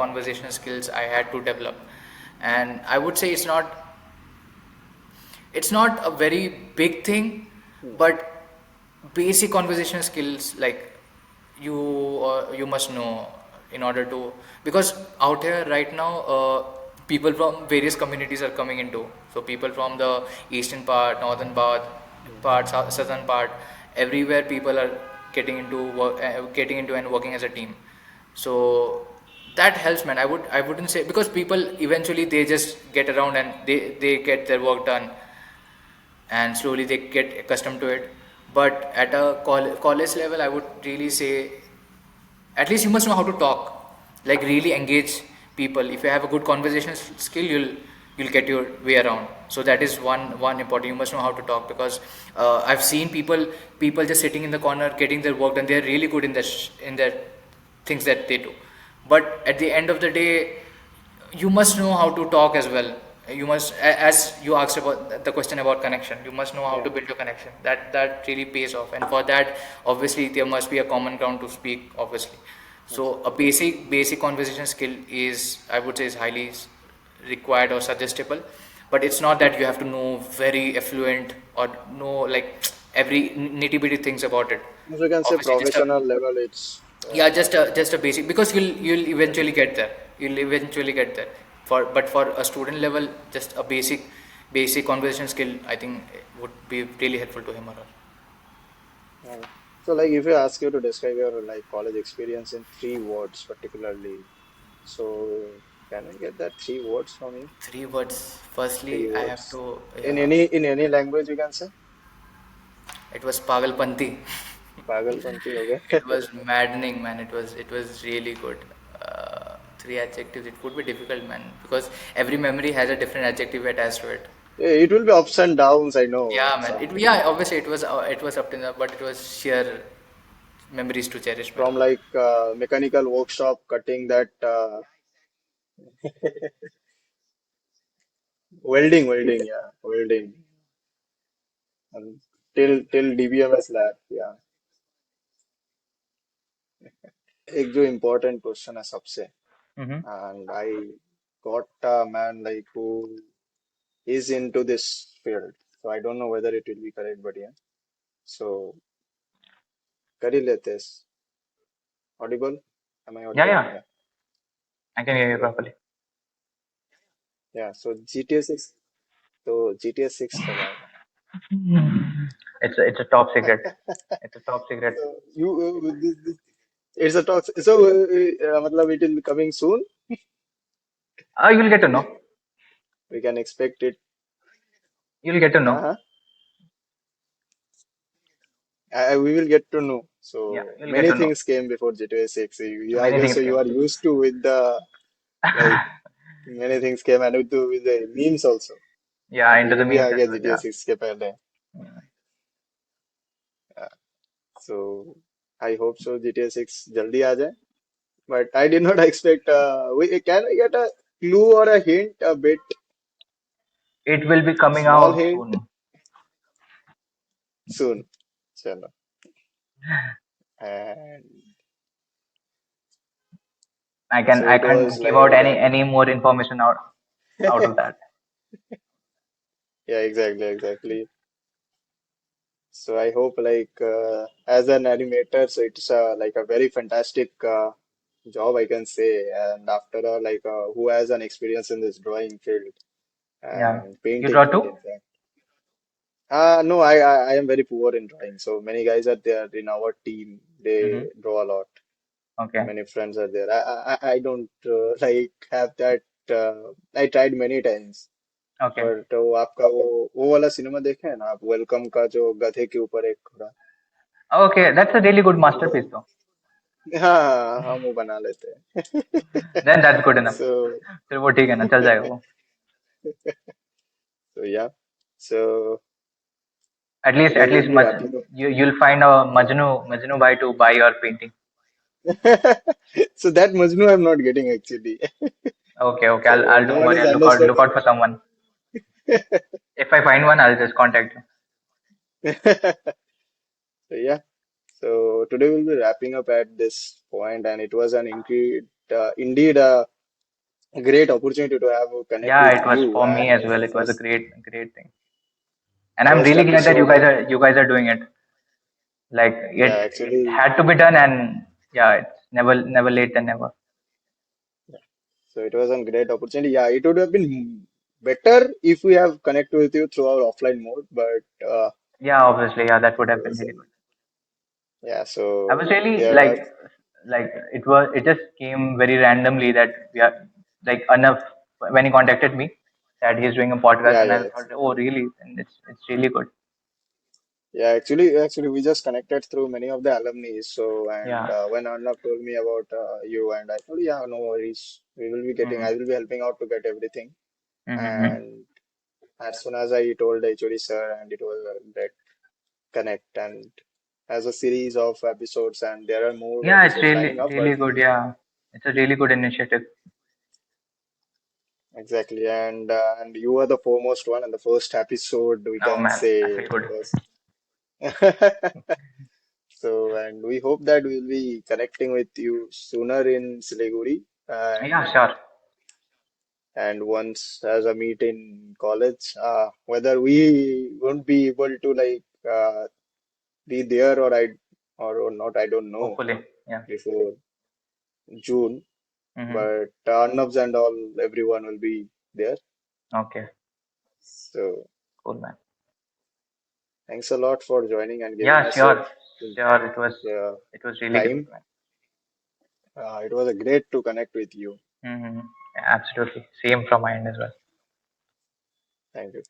conversational skills I had to develop, and I would say it's not a very big thing, Hmm. but basic conversation skills like you must know in order to, because out here right now people from various communities are coming into. So people from the eastern part, northern part, southern part, everywhere people are getting into and working as a team. So that helps, man. I wouldn't say, because people eventually they just get around and they get their work done, and slowly they get accustomed to it. But at a college level, I would really say at least you must know how to talk, like really engage people. If you have a good conversation skill, you'll get your way around. So that is one important. You must know how to talk, because I've seen people just sitting in the corner getting their work done. They're really good in their things that they do, but at the end of the day, you must know how to talk as well. You must, as you asked about the question about connection, you must know how Yeah. to build a connection. That really pays off, and for that, obviously, there must be a common ground to speak, obviously. So Yes. a basic conversation skill is, I would say, is highly required or suggestible, but it's not that you have to know very affluent or know like every nitty bitty things about it. If you can say Obviously, just a, professional level, it's yeah, just a basic, because you'll eventually get there. You'll eventually get there. But for a student level, just a basic conversation skill, I think would be really helpful to him or her. so like if you ask you to describe your like college experience in 3 words particularly, so can I get that 3 words from you? Three words. Firstly, Three I have words. to, In yeah, any language you can say? it was Pagalpanti. Pagalpanti, okay. It was maddening, man. It was really good. Three adjectives. It would be difficult, man, because every memory has a different adjective attached to it. Yeah, it will be ups and downs, I know. Yeah, man. Some Yeah, obviously it was up to the, but it was sheer memories to cherish, man. from like mechanical workshop cutting that welding, yeah, welding. And till DBMS lab, yeah. एक जो important question है सबसे, Mm-hmm. and I got a man like who is into this field, so I don't know whether it will be correct, but yeah. So कर ही लेते हैं. Audible? Am I Yeah, audible? yeah, Yeah. I can hear you Okay. properly. Yeah. So GTA 6. तो GTA 6 कब आएगा? It's a top secret. It's a top secret. So you it's a talk. So मतलब it will be coming soon. You'll get to know. We can expect it. You'll get to know. Uh-huh. We will get to know. Yeah, So you'll get many to know. things came before GTA 6. I Many guess so things you came. are used to with the like many things came and with the memes also. Yeah, into ये the भी memes आ as गया well. GTA Yeah. 6 के पहले. Yeah. So I hope so GTA 6 जल्दी आ जाए. But I did not expect. Can I get a clue or a hint, a bit It will be coming small out hint soon. soon? चलो. And I can so I it can't was give out like, any more information out of that. yeah, exactly. So I hope like as an animator, so it's like a very fantastic job I can say. And after all, like who has an experience in this drawing field Yeah. and You painting draw field, too? in fact. No, I am very poor in drawing. So many guys are there in our team. They Mm-hmm. draw a lot. Okay. Many friends are there. I don't like have that. I tried many times. Okay. But वो आपका वो वाला cinema देखे हैं ना आप welcome का जो गधे के ऊपर एक घोड़ा Okay. That's a really good masterpiece, though. हाँ हम वो बना लेते हैं Then that's good enough. so फिर वो ठीक है ना, चल जाएगा वो. so yeah so At today least we'll be wrapping you'll find a Majnu bhai to buy your painting. up so that Majnu I'm not getting actually Okay, okay. so I'll no don't one worry. is I'll look understanding out for someone. If I find one, I'll just contact you. so yeah so today we'll be wrapping up at this point and it was an indeed a great opportunity to have a connect Yeah, with it was you for me and as well. It was a great thing, and I'm first really glad that episode of you guys are doing it. Like yeah it actually had to be done, and yeah, it's never late than never. so it was a great opportunity. Yeah, it would have been better if we have connected with you through our offline mode, but Yeah, obviously, yeah, that would have been so, really good. yeah, I was so really there are like it just came very randomly that we are like enough when he contacted me that he's doing a podcast, yeah, and I yeah, thought, oh really? And it's really good. Yeah, actually, we just connected through many of the alumni. So, and Yeah. when Arnav told me about you, and I told, yeah, no worries. We will be getting. Mm-hmm. I will be helping out to get everything. Mm-hmm. And as soon as I told the HOD sir, and it was a great connect, and as a series of episodes, and there are more Yeah, it's episodes really lining up. But really good. Yeah, it's a really good initiative. exactly, and you were the foremost one, and the first episode we Oh can man, I say feel good. was. So, and we hope that we'll be connecting with you sooner in Siliguri, Yeah, and sure. and once as a meet in college. Whether we won't be able to like be there or not, I don't know Hopefully. Yeah. before June. Mm-hmm. But Arnavs and all, everyone will be there. Okay. So Cool, man. thanks a lot for joining and giving Yeah, us your sure. Sure. uh, It was really great, time. man. It was a great to connect with you. Mm-hmm. Absolutely. Same from my end as well. Thank you.